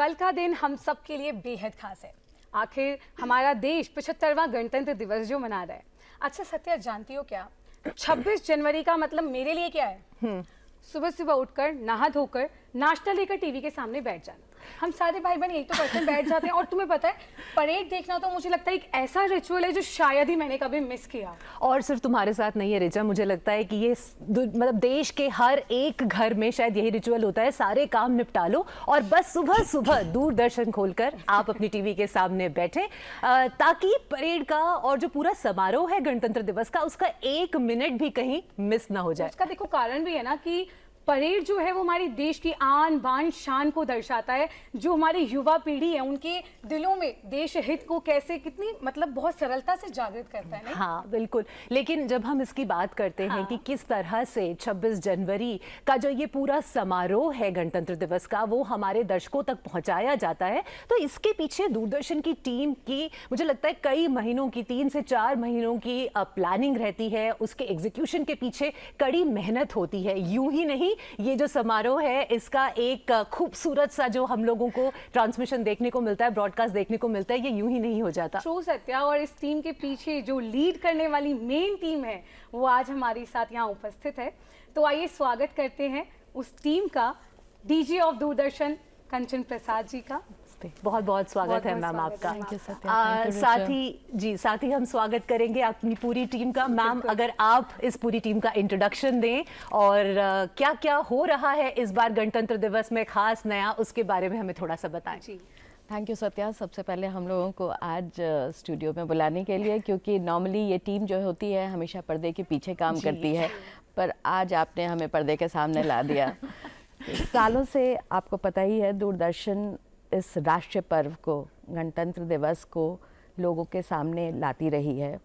कल का दिन हम सब के लिए बेहद खास है। आखिर हमारा देश 75वां गणतंत्र दिवस जो मना रहा है। अच्छा सत्या, जानती हो क्या 26 जनवरी का मतलब मेरे लिए क्या है? सुबह सुबह उठकर नहा धोकर नाश्ता लेकर टीवी के सामने बैठ जाना। हम सारे भाई बहन यही तो करते हैं, बैठ जाते हैं। और तुम्हें पता है, परेड देखना तो मुझे लगता है एक ऐसा रिचुअल है जो शायद ही मैंने कभी मिस किया। और सिर्फ तुम्हारे साथ नहीं है रिचा, मुझे लगता है कि ये मतलब देश के हर एक घर में शायद यही रिचुअल होता है। सारे काम निपटा लो और बस सुबह सुबह दूरदर्शन खोलकर आप अपनी टीवी के सामने बैठे, ताकि परेड का और जो पूरा समारोह है गणतंत्र दिवस का, उसका एक मिनट भी कहीं मिस ना हो जाए। उसका देखो कारण भी है ना कि परेड जो है वो हमारी देश की आन बान शान को दर्शाता है। जो हमारी युवा पीढ़ी है उनके दिलों में देश हित को कैसे कितनी मतलब बहुत सरलता से जागृत करता है नहीं? हाँ बिल्कुल। लेकिन जब हम इसकी बात करते हैं कि किस तरह से 26 जनवरी का जो ये पूरा समारोह है गणतंत्र दिवस का, वो हमारे दर्शकों तक पहुंचाया जाता है, तो इसके पीछे दूरदर्शन की टीम की मुझे लगता है कई महीनों की, 3 से 4 महीनों की प्लानिंग रहती है। उसके एग्जीक्यूशन के पीछे कड़ी मेहनत होती है। यूं ही नहीं, ये जो समारोह है इसका एक खूबसूरत सा जो हम लोगों को ट्रांसमिशन देखने को मिलता है, ब्रॉडकास्ट देखने को मिलता है, ये यूं ही नहीं हो जाता। ट्रू सत्या। और इस टीम के पीछे जो लीड करने वाली मेन टीम है वो आज हमारे साथ यहाँ उपस्थित है। तो आइए स्वागत करते हैं उस टीम का, डीजी ऑफ दूरदर्शन कंचन प्रसाद जी का। बहुत बहुत स्वागत है मैम आपका। साथ ही हम स्वागत करेंगे अपनी पूरी टीम का। मैम, अगर आप इस पूरी टीम का इंट्रोडक्शन दें और क्या क्या हो रहा है इस बार गणतंत्र दिवस में खास नया, उसके बारे में हमें थोड़ा सा बताएं। जी थैंक यू सत्या। सबसे पहले हम लोगों को आज स्टूडियो में बुलाने के लिए, क्योंकि नॉर्मली ये टीम जो होती है हमेशा पर्दे के पीछे काम करती है, पर आज आपने हमें पर्दे के सामने ला दिया। सालों से आपको पता ही है, दूरदर्शन इस राष्ट्रीय पर्व को, गणतंत्र दिवस को लोगों के सामने लाती रही है,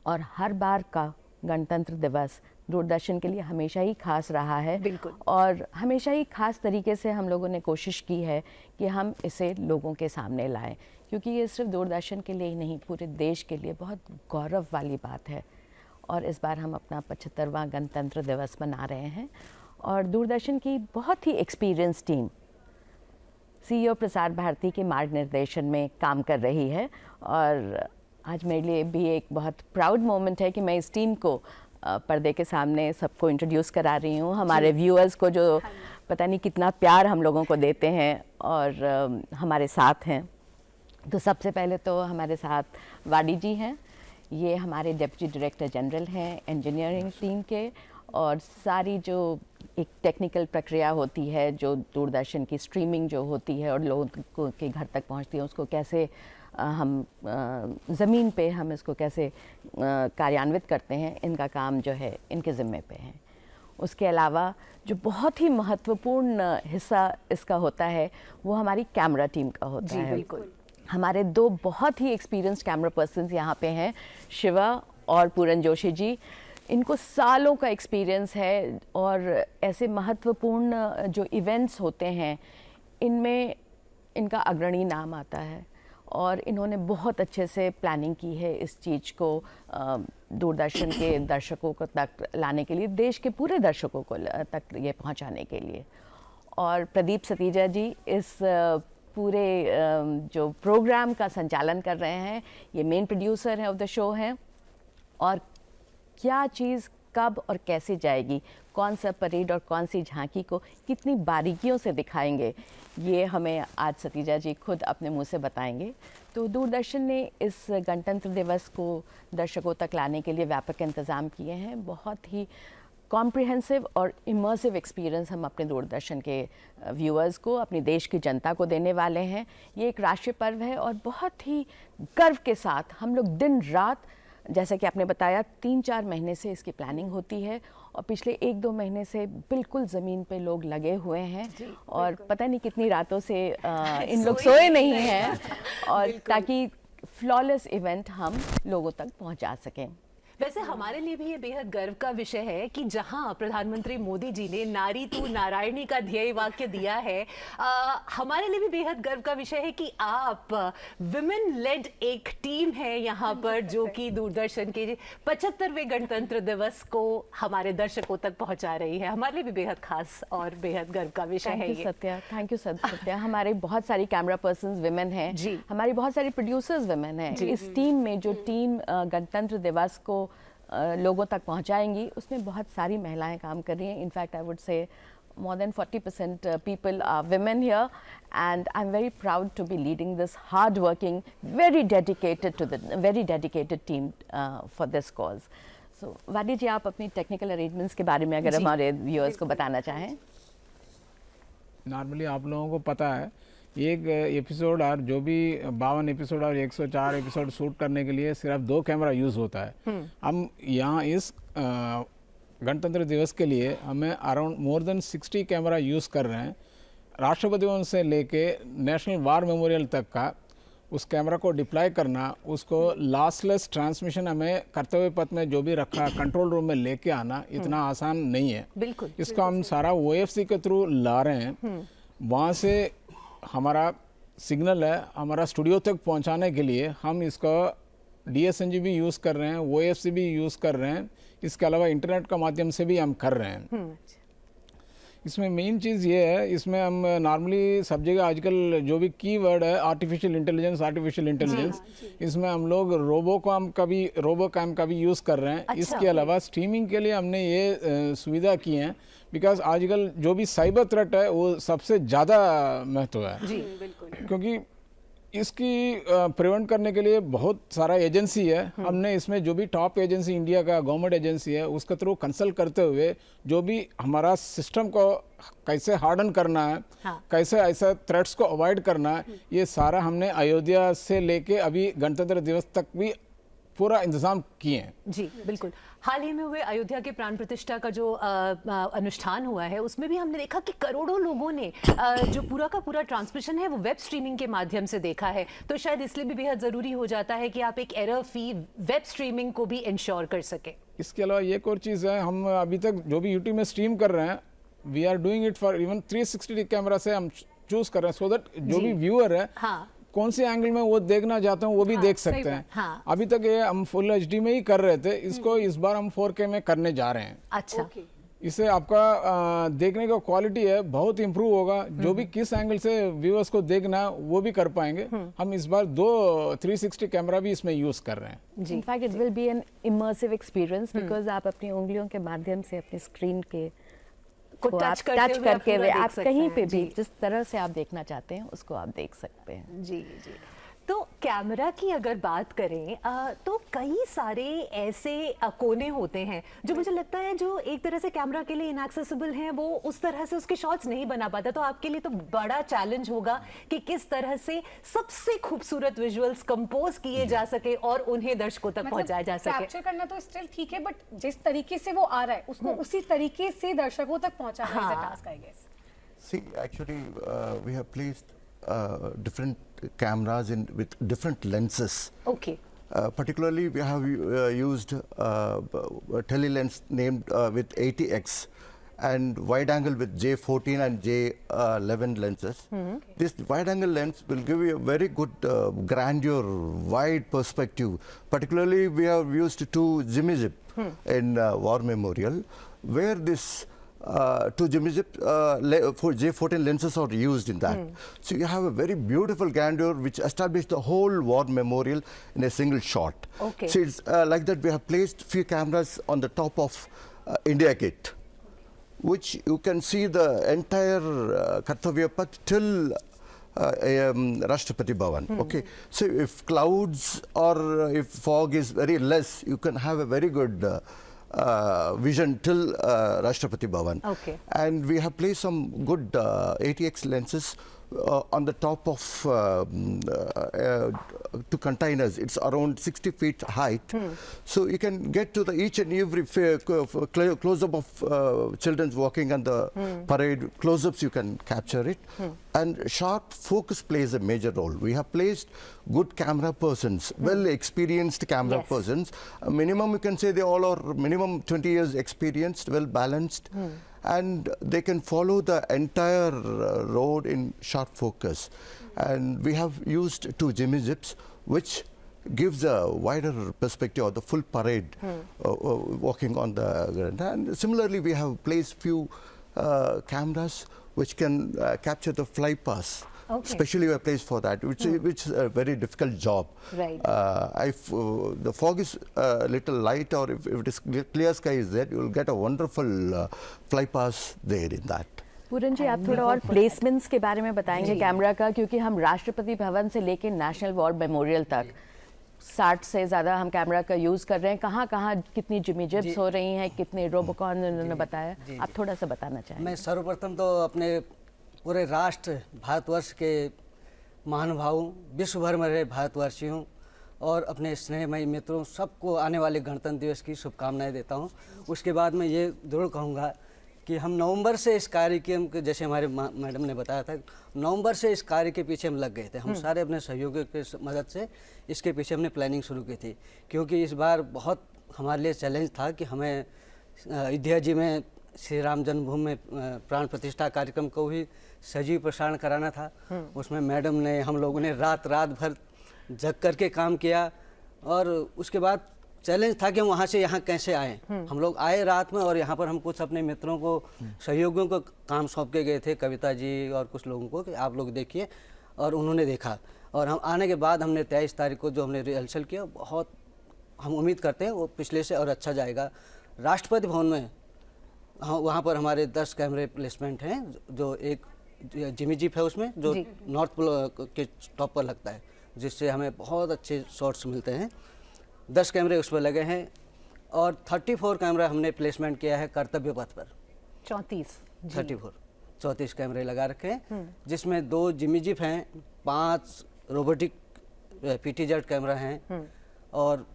और हर बार का गणतंत्र दिवस दूरदर्शन के लिए हमेशा ही खास रहा है। बिल्कुल। और हमेशा ही खास तरीके से हम लोगों ने कोशिश की है कि हम इसे लोगों के सामने लाएं, क्योंकि ये सिर्फ दूरदर्शन के लिए ही नहीं, पूरे देश के लिए बहुत गौरव वाली बात है। और इस बार हम अपना 75वां गणतंत्र दिवस मना रहे हैं, और दूरदर्शन की बहुत ही experience team CEO Prasar Bharati के मार्ग निर्देशन में काम कर रही है। और आज मेरे लिए भी एक बहुत प्राउड मोमेंट है कि मैं इस टीम को पर्दे के सामने सबको इंट्रोड्यूस करा रही हूँ, हमारे व्यूअर्स को जो पता नहीं कितना प्यार हम लोगों को देते हैं और हमारे साथ हैं। तो सबसे पहले तो हमारे साथ वाडी जी हैं, ये हमारे डिप्टी डायरेक्टर जनरल हैं इंजीनियरिंग टीम के, और सारी जो एक टेक्निकल प्रक्रिया होती है, जो दूरदर्शन की स्ट्रीमिंग जो होती है और लोगों के घर तक पहुंचती है, उसको कैसे हम ज़मीन पे हम इसको कैसे कार्यान्वित करते हैं, इनका काम जो है इनके ज़िम्मे पे है। उसके अलावा जो बहुत ही महत्वपूर्ण हिस्सा इसका होता है वो हमारी कैमरा टीम का होता है। बिल्कुल। हमारे 2 बहुत ही एक्सपीरियंस्ड कैमरा पर्सन्स यहाँ पे हैं, शिवा और पूरन जोशी जी। इनको सालों का एक्सपीरियंस है, और ऐसे महत्वपूर्ण जो इवेंट्स होते हैं इनमें इनका अग्रणी नाम आता है, और इन्होंने बहुत अच्छे से प्लानिंग की है इस चीज़ को दूरदर्शन के दर्शकों को तक लाने के लिए, देश के पूरे दर्शकों को तक ये पहुंचाने के लिए। और प्रदीप सतीजा जी इस पूरे जो प्रोग्राम का संचालन कर रहे हैं, ये मेन प्रोड्यूसर हैं ऑफ द शो हैं, और क्या चीज़ कब और कैसे जाएगी, कौन सा परेड और कौन सी झांकी को कितनी बारीकियों से दिखाएंगे, ये हमें आज सतीजा जी खुद अपने मुंह से बताएंगे। तो दूरदर्शन ने इस गणतंत्र दिवस को दर्शकों तक लाने के लिए व्यापक इंतज़ाम किए हैं। बहुत ही कॉम्प्रिहेंसिव और इमर्सिव एक्सपीरियंस हम अपने दूरदर्शन के व्यूअर्स को, अपने देश की जनता को देने वाले हैं। ये एक राष्ट्रीय पर्व है, और बहुत ही गर्व के साथ हम लोग दिन रात, जैसा कि आपने बताया, 3-4 महीने से इसकी प्लानिंग होती है, और पिछले 1-2 महीने से बिल्कुल ज़मीन पे लोग लगे हुए हैं, और पता नहीं कितनी रातों से इन लोग सोए नहीं हैं, और ताकि फ्लॉलेस इवेंट हम लोगों तक पहुंचा सकें। वैसे हमारे लिए भी ये बेहद गर्व का विषय है कि जहां प्रधानमंत्री मोदी जी ने नारी तू नारायणी का ध्येय वाक्य दिया है, हमारे लिए भी बेहद गर्व का विषय है कि आप विमेन लेड एक टीम है यहाँ पर जो कि दूरदर्शन के 75वें गणतंत्र दिवस को हमारे दर्शकों तक पहुंचा रही है। हमारे लिए भी बेहद खास और बेहद गर्व का विषय है ये। Satya, thank you Satya. हमारे बहुत सारी कैमरा पर्सन्स विमेन हैं जी। हमारी बहुत सारी प्रोड्यूसर्स विमेन हैं। इस टीम में जो टीम गणतंत्र दिवस को लोगों तक पहुंचाएंगी उसमें बहुत सारी महिलाएं काम कर रही हैं। In fact I would say more than 40% people are women here, and I'm very proud to be leading this hard-working, very dedicated team for this cause. So, वादी जी, आप अपनी टेक्निकल अरेंजमेंट्स के बारे में अगर हमारे व्यूअर्स को बताना चाहें। नॉर्मली आप लोगों को पता है एक एपिसोड और जो भी 52 एपिसोड और 104 एपिसोड शूट करने के लिए सिर्फ 2 कैमरा यूज़ होता है। हम यहाँ इस गणतंत्र दिवस के लिए हमें around more than 60 camera use कर रहे हैं। राष्ट्रपति भवन से लेके नेशनल वार मेमोरियल तक का उस कैमरा को डिप्लॉय करना, उसको लॉसलेस ट्रांसमिशन हमें कर्तव्य पथ में जो भी रखा कंट्रोल रूम में लेके आना इतना आसान नहीं है। बिल्कुल, इसको हम सारा OFC के थ्रू ला रहे हैं। वहाँ से हमारा सिग्नल है हमारा स्टूडियो तक पहुँचाने के लिए हम इसको DSNG भी यूज़ कर रहे हैं, OFC भी यूज़ कर रहे हैं, इसके अलावा इंटरनेट का माध्यम से भी हम कर रहे हैं। इसमें मेन चीज़ ये है, इसमें हम नॉर्मली सब जगह आजकल जो भी कीवर्ड है आर्टिफिशियल इंटेलिजेंस, इसमें हम लोग रोबोकैम का भी यूज़ कर रहे हैं। अच्छा, इसके अलावा स्ट्रीमिंग के लिए हमने ये सुविधा की है बिकॉज आजकल जो भी साइबर थ्रेट है वो सबसे ज़्यादा महत्व है। जी बिल्कुल, क्योंकि इसकी प्रिवेंट करने के लिए बहुत सारा एजेंसी है। हमने इसमें जो भी टॉप एजेंसी इंडिया का गवर्नमेंट एजेंसी है उसके थ्रू कंसल्ट करते हुए जो भी हमारा सिस्टम को कैसे हार्डन करना है, कैसे ऐसा थ्रेट्स को अवॉइड करना है, ये सारा हमने अयोध्या से लेके अभी गणतंत्र दिवस तक भी पूरा इंतजाम किए हैं। जी बिल्कुल। हाल ही में हुए अयोध्या के प्राण प्रतिष्ठा का जो अनुष्ठान हुआ है उसमें भी हमने देखा कि करोड़ों लोगों ने जो पूरा का पूरा ट्रांसमिशन है वो वेब स्ट्रीमिंग के माध्यम से देखा है। तो शायद इसलिए भी बेहद ज़रूरी हो जाता है कि आप एक एरर फ्री वेब स्ट्रीमिंग को भी इंश्योर कर सके। इसके अलावा एक और चीज़ है, हम अभी तक जो भी यूट्यूब में स्ट्रीम कर रहे हैं we are doing it for even 360 camera से हम चूज कर रहे हैं सो दैट जो भी व्यूअर है कौन से एंगल में वो देखना चाहते हैं वो भी देख सकते हैं। अभी तक ये हम फुल HD में ही कर रहे थे, इसको इस बार हम 4K में करने जा रहे हैं। अच्छा, इससे आपका देखने का क्वालिटी है बहुत इंप्रूव होगा। जो भी किस एंगल से व्यूअर्स को देखना है वो भी कर पाएंगे। हम इस बार 2 360 कैमरा भी इसमें यूज कर रहे हैं। In fact it will be an immersive experience because आप अपनी उंगलियों के माध्यम से अपनी स्क्रीन के को टच करके हुए आप कहीं पे भी जिस तरह से आप देखना चाहते हैं उसको आप देख सकते हैं। जी जी। तो कैमरा की अगर बात करें तो कई सारे ऐसे कोने होते हैं जो मुझे लगता है जो एक तरह से कैमरा के लिए इनएक्सेसिबल हैं, वो उस तरह से उसके शॉट्स नहीं बना पाता। तो आपके लिए तो बड़ा चैलेंज होगा कि किस तरह से सबसे खूबसूरत विजुअल्स कंपोज किए जा सके और उन्हें दर्शकों तक पहुंचाया जा सके। कैप्चर करना तो स्टिल ठीक है, बट जिस तरीके से वो आ रहा है उसको उसी तरीके से दर्शकों तक पहुंचाना is a task I guess. See, actually, we have placed different cameras with different lenses. Okay. Particularly, we have used a telelens named with 80x and wide angle with J14 and J11 lenses. This wide angle lens will give you a very good grandeur, wide perspective. Particularly, we have used 2 Jimmy Zip in War Memorial, where this 2 Jimmy Zip for J14 lenses are used in that. So you have a very beautiful grandeur which established the whole war memorial in a single shot. Okay. So it's like that we have placed few cameras on the top of India Gate, which you can see the entire Kartavya Path till Rashtrapati Bhavan. Okay. So if clouds or if fog is very less, you can have a very good vision till Rashtrapati Bhavan. Okay. And we have placed some good 80x lenses on the top of 2 containers. It's around 60 feet height. So you can get to the each and every close-up of children walking on the parade. Close-ups you can capture it. And sharp focus plays a major role. We have placed good camera persons, well experienced camera Yes. persons. Minimum you can say they all are minimum 20 years experienced, well balanced, and they can follow the entire road in short focus. And we have used two Jimmy Zips, which gives a wider perspective of the full parade walking on the ground. And similarly, we have placed few cameras which can capture the fly pass. Okay. Especially a place for that, which is a very difficult job. Right. If the fog is a little light, or if it is clear sky is there, you will get a wonderful fly pass there in that. पूरन जी, आप थोड़ा और placements के बारे में बताएंगे camera का, क्योंकि हम राष्ट्रपति भवन से लेकर नेशनल वॉर मेमोरियल तक 60 से ज़्यादा हम कैमरा का यूज़ कर रहे हैं. कहाँ कहाँ कितनी जिमी जिप्स हो रही हैं, कितने रोबोकॉन उन्होंने बताया, आप थोड़ा सा बताना चाहेंगे. मैं सर्वप्रथम तो अपने पूरे राष्ट्र भारतवर्ष के महानुभावों, विश्व भर में रहे भारतवर्षियों और अपने स्नेहमयी मित्रों सबको आने वाले गणतंत्र दिवस की शुभकामनाएं देता हूं. उसके बाद मैं ये जरूर कहूँगा कि हम नवंबर से इस कार्यक्रम के, जैसे हमारे मैडम ने बताया था, नवंबर से इस कार्य के पीछे हम लग गए थे. हम सारे अपने सहयोगियों की मदद से इसके पीछे हमने प्लानिंग शुरू की थी, क्योंकि इस बार बहुत हमारे लिए चैलेंज था कि हमें अयोध्या जी में श्री राम जन्मभूमि में प्राण प्रतिष्ठा कार्यक्रम को भी सजीव प्रसारण कराना था. उसमें मैडम ने, हम लोगों ने रात भर जग करके काम किया, और उसके बाद चैलेंज था कि हम वहाँ से यहाँ कैसे आए. हम लोग आए रात में, और यहाँ पर हम कुछ अपने मित्रों को, सहयोगियों को काम सौंप के गए थे, कविता जी और कुछ लोगों को, कि आप लोग देखिए, और उन्होंने देखा. और हम आने के बाद हमने 23 तारीख को जो हमने रिहर्सल किया, बहुत हम उम्मीद करते हैं वो पिछले से और अच्छा जाएगा. राष्ट्रपति भवन में वहाँ पर हमारे 10 कैमरे प्लेसमेंट हैं, जो एक जिमी जीप है उसमें, जो नॉर्थ पोल के टॉप पर लगता है, जिससे हमें बहुत अच्छे शॉट्स मिलते हैं. 10 कैमरे उस पर लगे हैं, और 34 कैमरा हमने प्लेसमेंट किया है कर्तव्य पथ पर. 34 कैमरे लगा रखे हैं, जिसमें 2 जिमी जीप हैं, 5 रोबोटिक PTZ कैमरा हैं, और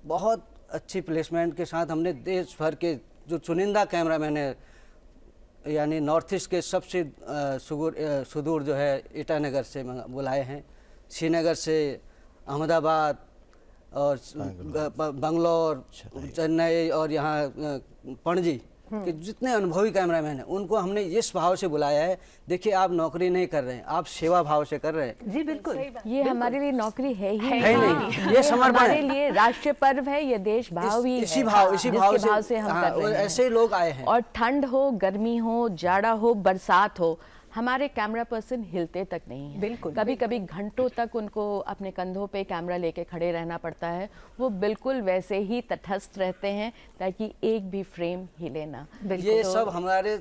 बहुत अच्छी प्लेसमेंट के साथ हमने देश भर के जो चुनिंदा कैमरा मैंने, यानी नॉर्थ ईस्ट के सबसे सुदूर जो है ईटानगर से बुलाए हैं, श्रीनगर से, अहमदाबाद और बंगलोर, चेन्नई और यहाँ पणजी के जितने अनुभवी कैमरामैन हैं, उनको हमने इस भाव से बुलाया है. देखिए, आप नौकरी नहीं कर रहे हैं, आप सेवा भाव से कर रहे हैं. जी बिल्कुल. ये हमारे लिए नौकरी है ही नहीं, ये समर्पण हमारे है. लिए राष्ट्रीय पर्व है, ये देश भाव ही इसी है, भाव जिसके से से हम कर रहे हैं. ऐसे ही लोग आए हैं. और ठंड हो, गर्मी हो, जाड़ा हो, बरसात हो, हमारे कैमरा पर्सन हिलते तक नहीं है. बिल्कुल. कभी कभी घंटों तक उनको अपने कंधों पे कैमरा लेके खड़े रहना पड़ता है. वो बिल्कुल वैसे ही तटस्थ रहते हैं ताकि एक भी फ्रेम हिले ना. ये सब हमारे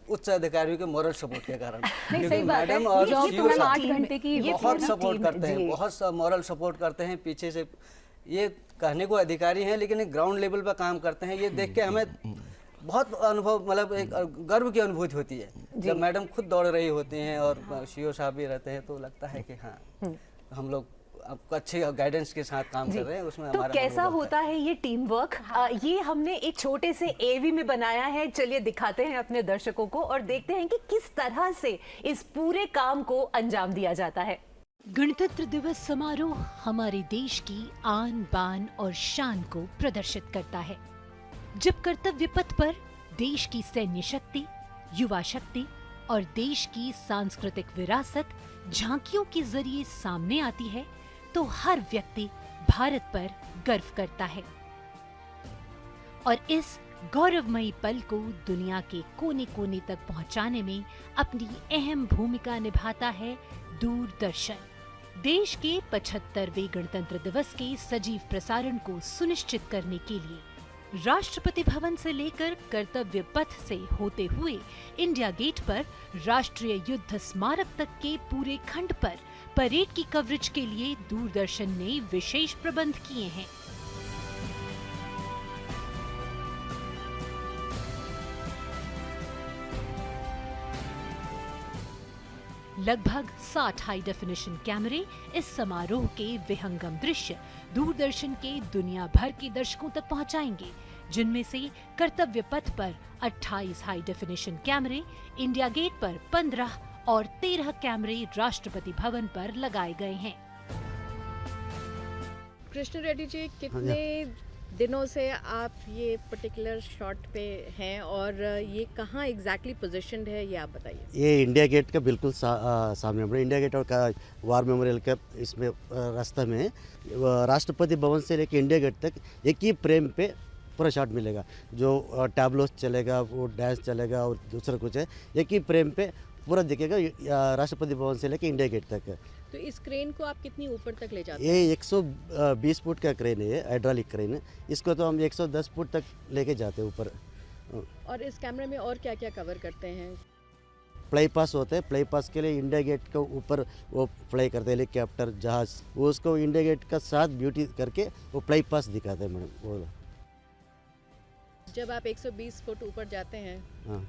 उच्च अधिकारियों के मॉरल सपोर्ट के कारण. नहीं, सही बात है. मैडम और ये CEO पूरा साहब 8 घंटे की बहुत पूरी सपोर्ट टीम, करते हैं, जी. बहुत मॉरल सपोर्ट करते हैं पीछे से. ये कहने को अधिकारी हैं, लेकिन ग्राउंड लेवल पर काम करते हैं. ये देख के हमें बहुत अनुभव, मतलब एक गर्व की अनुभूति होती है जब मैडम खुद दौड़ रही होती हैं और CEO साहब भी रहते हैं, तो लगता है कि हाँ, हम लोग आपको अच्छे गाइडेंस के साथ काम कर रहे हैं. उसमें तो हमारा कैसा मनोबल होता है ये टीम वर्क? ये हमने एक छोटे से AV में बनाया है. चलिए दिखाते हैं अपने दर्शकों को और देखते हैं कि किस तरह से इस पूरे काम को अंजाम दिया जाता है. गणतंत्र दिवस समारोह हमारे देश की आन बान और शान को प्रदर्शित करता है. जब कर्तव्य पथ पर देश की सैन्य शक्ति, युवा शक्ति और देश की सांस्कृतिक विरासत झांकियों के जरिए सामने आती है, तो हर व्यक्ति भारत पर गर्व करता है. और इस गौरवमयी पल को दुनिया के कोने कोने तक पहुंचाने में अपनी अहम भूमिका निभाता है दूरदर्शन. देश के 75वें गणतंत्र दिवस के सजीव प्रसारण को सुनिश्चित करने के लिए राष्ट्रपति भवन से लेकर कर्तव्य पथ से होते हुए इंडिया गेट पर राष्ट्रीय युद्ध स्मारक तक के पूरे खंड पर परेड की कवरेज के लिए दूरदर्शन ने विशेष प्रबंध किए हैं. लगभग 60 हाई डेफिनेशन कैमरे इस समारोह के विहंगम दृश्य दूरदर्शन के दुनिया भर के दर्शकों तक पहुंचाएंगे, जिनमें से कर्तव्य पथ पर 28 हाई डेफिनेशन कैमरे, इंडिया गेट पर 15 और 13 कैमरे राष्ट्रपति भवन पर लगाए गए हैं. कृष्ण रेड्डी जी, कितने दिनों से आप ये पर्टिकुलर शॉट पे हैं और ये कहाँ एग्जैक्टली पोजीशनड है, ये आप बताइए। ये इंडिया गेट के बिल्कुल सामने हमारे इंडिया गेट और का वार मेमोरियल का इसमें रास्ता में है। राष्ट्रपति भवन से लेकर इंडिया गेट तक एक ही फ्रेम पे पूरा शॉट मिलेगा। जो टैब्लो चलेगा, वो डांस चलेगा और दूसरा कुछ है, एक ही फ्रेम पे पूरा दिखेगा राष्ट्रपति भवन से लेकर इंडिया गेट तक। तो इस क्रेन को आप कितनी ऊपर तक ले जाते हैं? ये 120 फुट का क्रेन है, हाइड्रोलिक क्रेन है। इसको तो हम 110 फुट तक लेके जाते हैं ऊपर। और इस कैमरे में और क्या क्या कवर करते हैं? फ्लाई पास होते हैं, फ्लाई पास के लिए इंडिया गेट के ऊपर वो फ्लाई करते हैं, हेलीकॉप्टर, जहाज, वो उसको इंडिया गेट का साथ ब्यूटी करके वो फ्लाई पास दिखाते हैं मैडम वो। जब आप 120 फुट ऊपर जाते हैं हाँ,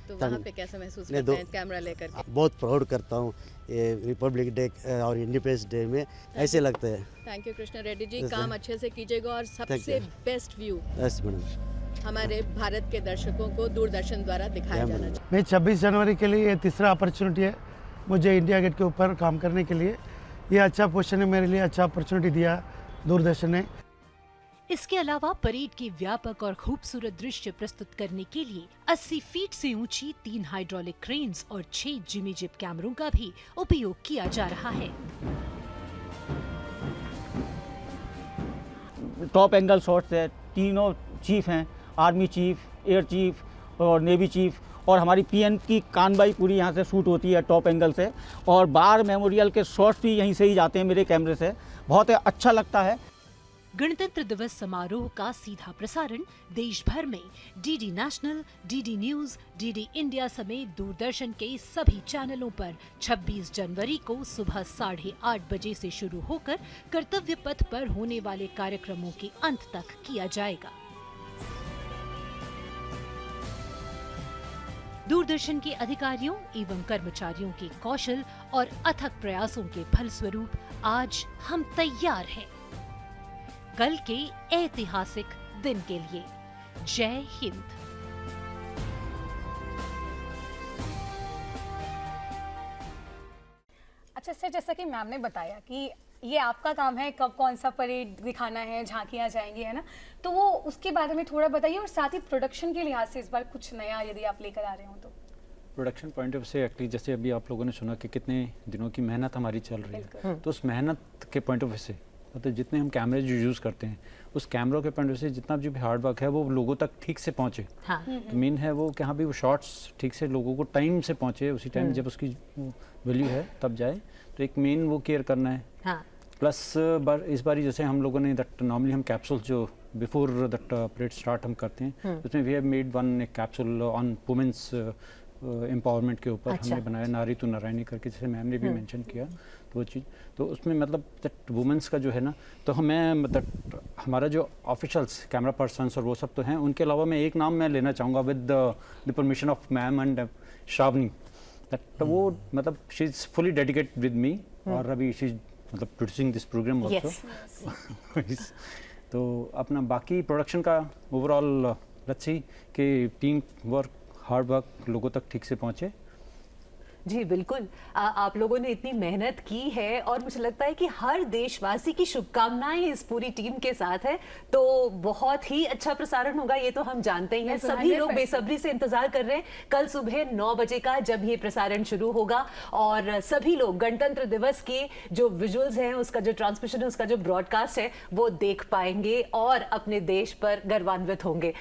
तो वहाँ पे कैसा महसूस नहीं, करते हैं कैमरा लेकर के? बहुत प्राउड करता हूँ ये रिपब्लिक डे और इंडिपेंडेंस डे में ऐसे लगता है। Thank you Krishna Reddy ji, Yes, काम ma'am. अच्छे से कीजिएगा और सबसे you. Best view yes madam. हमारे भारत के दर्शकों को दूरदर्शन द्वारा दिखाया Yeah, जाना madam. चाहिए। मैं 26 जनवरी के लिए ये तीसरा अपॉर्चुनिटी है मुझे इंडिया गेट के ऊपर काम करने के लिए। ये अच्छा पोजीशन है मेरे लिए, अच्छा अपॉर्चुनिटी दिया दूरदर्शन ने। इसके अलावा परेड के व्यापक और खूबसूरत दृश्य प्रस्तुत करने के लिए 80 फीट से ऊंची 3 हाइड्रोलिक क्रेन्स और 6 जिमी जिप कैमरों का भी उपयोग किया जा रहा है। टॉप एंगल शॉट्स है, तीनों चीफ हैं, आर्मी चीफ, एयर चीफ और नेवी चीफ, और हमारी पीएन की कानबाई पूरी यहाँ से शूट होती है टॉप एंगल से, और बार मेमोरियल के शॉट्स भी यहीं से ही जाते हैं मेरे कैमरे से। बहुत अच्छा लगता है। गणतंत्र दिवस समारोह का सीधा प्रसारण देश भर में DD national, DD news, DD India समेत दूरदर्शन के सभी चैनलों पर 26 जनवरी को सुबह 8:30 बजे से शुरू होकर कर्तव्य पथ पर होने वाले कार्यक्रमों के अंत तक किया जाएगा। दूरदर्शन के अधिकारियों एवं कर्मचारियों के कौशल और अथक प्रयासों के फलस्वरूप आज हम तैयार हैं कल के ऐतिहासिक दिन के लिए। जय हिंद। अच्छा सर, जैसा कि मैम ने बताया कि ये आपका काम है, कब कौन सा परेड दिखाना है, झांकियाँ जाएंगी, है ना, तो वो उसके बारे में थोड़ा बताइए। और साथ ही प्रोडक्शन के लिहाज से इस बार कुछ नया यदि आप लेकर आ रहे हो तो। प्रोडक्शन पॉइंट ऑफ से एक्चुअली जैसे अभी आप लोगों ने सुना कि कितने दिनों की मेहनत हमारी चल रही है, तो उस मेहनत के पॉइंट ऑफ से मतलब जितने हम कैमरे जो यूज़ करते हैं उस कैमरों के पॉइंट ऑफ से जितना जो भी हार्ड वर्क है वो लोगों तक ठीक से पहुँचे। हाँ। तो मेन है वो कि हाँ भी वो शॉट्स ठीक से लोगों को टाइम से पहुँचे, उसी टाइम जब उसकी वैल्यू है तब जाए, तो एक मेन वो केयर करना है। हाँ। प्लस इस बारी जैसे हम लोगों ने दैट नॉर्मली हम कैप्सूल जो बिफोर दैट परेड स्टार्ट हम करते हैं, उसमें we have made one capsule on women's empowerment के ऊपर। अच्छा। हमने बनाया नारी तो नारायणी करके, जैसे मैम ने भी मेंशन किया, तो वो चीज़ तो उसमें मतलब दैट वुमेन्स का जो है ना, तो हमें मतलब हमारा जो ऑफिशियल्स कैमरा पर्सन्स और वो सब तो हैं, उनके अलावा मैं एक नाम मैं लेना चाहूँगा with the permission of ma'am and Shravani, तो वो मतलब she is fully dedicated with me, और अभी शी मतलब प्रोड्यूसिंग दिस प्रोग्राम ऑल्सो। तो अपना बाकी प्रोडक्शन का ओवरऑल लेट्स सी कि टीम वर्क, हार्ड वर्क लोगों तक ठीक से पहुंचे। जी बिल्कुल, आप लोगों ने इतनी मेहनत की है और मुझे लगता है कि हर देशवासी की शुभकामनाएं इस पूरी टीम के साथ है, तो बहुत ही अच्छा प्रसारण होगा, ये तो हम जानते ही हैं। सभी लोग बेसब्री से इंतजार कर रहे हैं कल सुबह 9 बजे का, जब ये प्रसारण शुरू होगा, और सभी लोग गणतंत्र दिवस के जो विजुअल्स हैं, उसका जो ट्रांसमिशन है, उसका जो ब्रॉडकास्ट है, वो देख पाएंगे और अपने देश पर गर्वान्वित होंगे।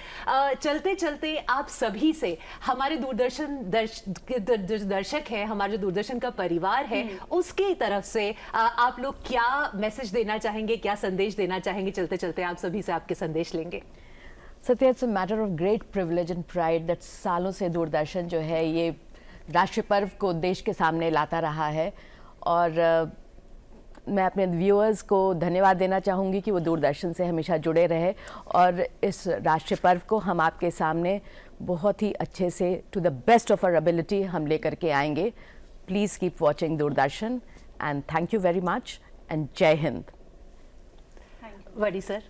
चलते चलते आप सभी से, हमारे दूरदर्शन दर्शक है, हमारा जो दूरदर्शन का परिवार है, उसकी तरफ से आप लोग क्या मैसेज देना चाहेंगे, क्या संदेश देना चाहेंगे? चलते चलते आप सभी से आपके संदेश लेंगे। Satya, it's a matter of great privilege and pride that सालों से दूरदर्शन जो है ये राष्ट्रीय पर्व को देश के सामने लाता रहा है, और मैं अपने व्यूअर्स को धन्यवाद देना चाहूँगी कि वो दूरदर्शन से हमेशा जुड़े रहे, और इस राष्ट्रीय पर्व को हम आपके सामने बहुत ही अच्छे से to the best of our ability हम लेकर के आएंगे। Please keep watching Doordarshan, and thank you very much, and जय हिंद। वड़ी सर,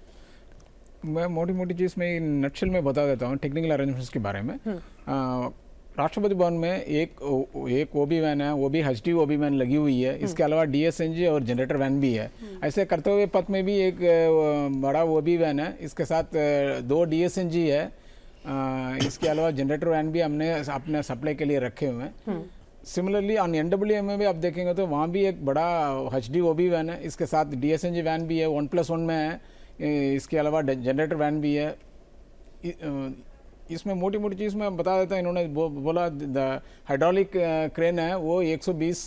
मैं मोटी मोटी चीज़ में नटशेल में बता देता हूँ टेक्निकल अरेंजमेंट्स के बारे में। राष्ट्रपति भवन में एक ओबी वैन है, वो भी एचडी ओबी वैन लगी हुई है। इसके अलावा डीएसएनजी और जनरेटर वैन भी है। ऐसे करते हुए पथ में भी एक बड़ा ओबी वैन है, इसके साथ 2 डीएसएनजी है। इसके अलावा जनरेटर वैन भी हमने अपने सप्लाई के लिए रखे हुए हैं। सिमिलरली ऑन एनडब्ल्यूए में भी आप देखेंगे तो वहाँ भी एक बड़ा एचडी ओबी वैन है, इसके साथ डीएसएनजी वैन भी है, 1+1 में है। इसके अलावा जनरेटर वैन भी है। इसमें मोटी मोटी चीज़ मैं बता देता हूँ। इन्होंने बोला हाइड्रोलिक क्रेन है वो 120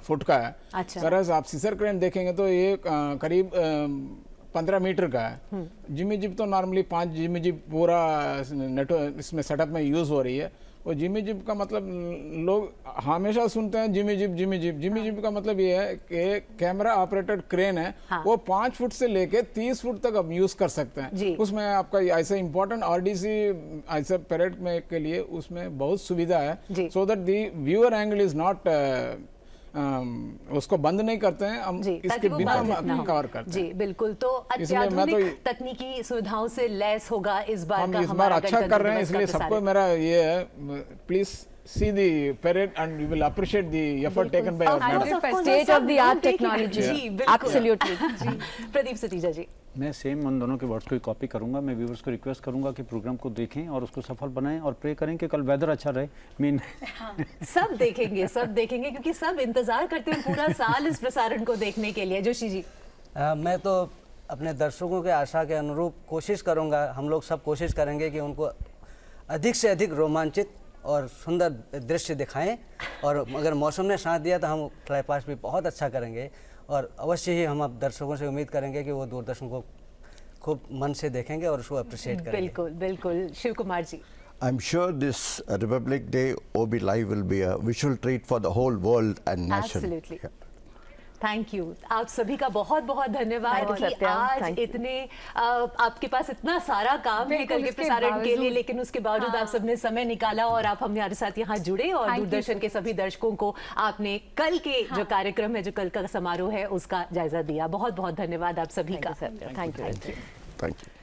फुट का है। अच्छा। वरस आप सीसर क्रेन देखेंगे तो ये करीब 15 मीटर का है। जिमी जिप तो नॉर्मली 5 जिमी जिप पूरा इसमें सेटअप में यूज़ हो रही है। और जिमी जिप का मतलब लोग हमेशा सुनते हैं Jimmy zip Jimmy zip. Jimmy zip का मतलब ये है कि कैमरा ऑपरेटेड क्रेन है। वो 5 फुट से लेके 30 फुट तक आप यूज कर सकते हैं। उसमें आपका ऐसे इंपॉर्टेंट आरडीसी ऐसे परेड में के लिए उसमें बहुत सुविधा है, so that the viewer angle is not उसको बंद नहीं करते हैं हम, इसके बिना कवर करते हैं। जी बिल्कुल। तो अत्याधुनिक तकनीकी सुविधाओं से लैस होगा इस बार का हमारा अच्छा कर रहे हैं। इसलिए सबको मेरा ये है, please see the parade and we will appreciate the effort taken by our madam. State of the art technology. जी बिल्कुल। Absolutely. जी प्रदीप सतीजा जी। मैं सेम उन दोनों के वर्ड्स को कॉपी करूंगा। मैं व्यूअर्स को रिक्वेस्ट करूंगा कि प्रोग्राम को देखें और उसको सफल बनाएं और प्रे करें कि कल वेदर अच्छा रहे। मीन सब देखेंगे क्योंकि सब इंतजार करते हैं पूरा साल इस प्रसारण को देखने के लिए। जोशी जी। मैं तो अपने दर्शकों के आशा के अनुरूप कोशिश करूंगा, हम लोग सब कोशिश करेंगे कि उनको अधिक से अधिक रोमांचित और सुंदर दृश्य दिखाएं। और अगर मौसम ने साथ दिया तो हम फ्लाई पास्ट भी बहुत अच्छा करेंगे। और अवश्य ही हम अब दर्शकों से उम्मीद करेंगे कि वो दूरदर्शन को खूब मन से देखेंगे और उसको अप्रिशिएट करेंगे। बिल्कुल बिल्कुल। Shiv Kumar ji. I'm sure this Republic Day OB Live will be a visual treat for the whole world and nation. Absolutely. Thank you. आप सभी का बहुत बहुत धन्यवाद कि आज इतने आपके पास इतना सारा काम है कल के प्रसारण के लिए, लेकिन उसके बावजूद आप सबने समय निकाला और आप हमारे साथ यहाँ जुड़े और दूरदर्शन के सभी दर्शकों को आपने कल के जो कार्यक्रम है, जो कल का समारोह है, उसका जायजा दिया। बहुत बहुत धन्यवाद आप सभी का। Thank you. Thank you.